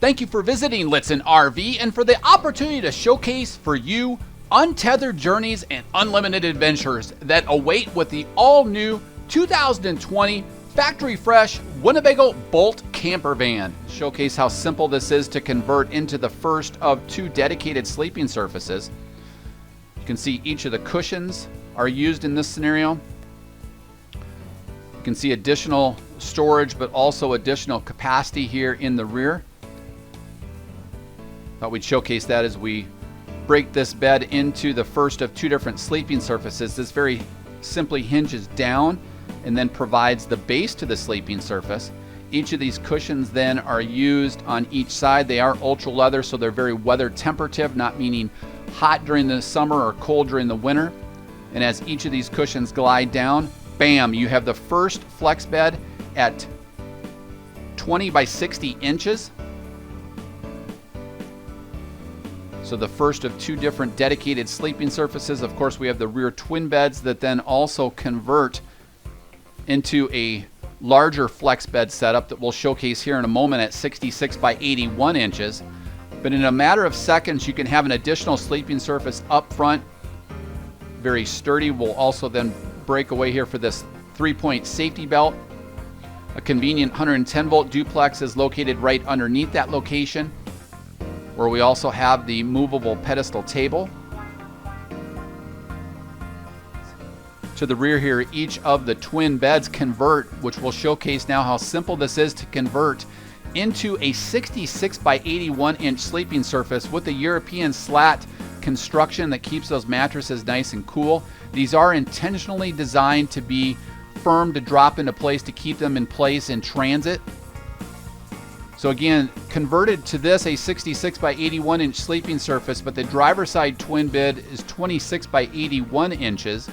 Thank you for visiting Lichtsinn RV and for the opportunity to showcase for you untethered journeys and unlimited adventures that await with the all-new 2020 factory fresh Winnebago Boldt camper van. Showcase how simple this is to convert into the first of 2 dedicated sleeping surfaces. You can see each of the cushions are used in this scenario. You can see additional storage, but also additional capacity here in the rear. Thought we'd showcase that as we break this bed into the first of 2 different sleeping surfaces. This very simply hinges down and then provides the base to the sleeping surface. Each of these cushions then are used on each side. They are ultra leather, so they're very weather temperative, not meaning hot during the summer or cold during the winter. And as each of these cushions glide down, bam, you have the first flex bed at 20 by 60 inches. So the first of 2 different dedicated sleeping surfaces. Of course, we have the rear twin beds that then also convert into a larger flex bed setup that we'll showcase here in a moment at 66 by 81 inches. But in a matter of seconds, you can have an additional sleeping surface up front. Very sturdy. We'll also then break away here for this 3-point safety belt. A convenient 110 volt duplex is located right underneath that location, where we also have the movable pedestal table. To the rear here, each of the twin beds convert, which will showcase now how simple this is to convert into a 66 by 81 inch sleeping surface with a European slat construction that keeps those mattresses nice and cool. These are intentionally designed to be firm to drop into place to keep them in place in transit. So again, converted to this, a 66 by 81 inch sleeping surface, but the driver's side twin bed is 26 by 81 inches.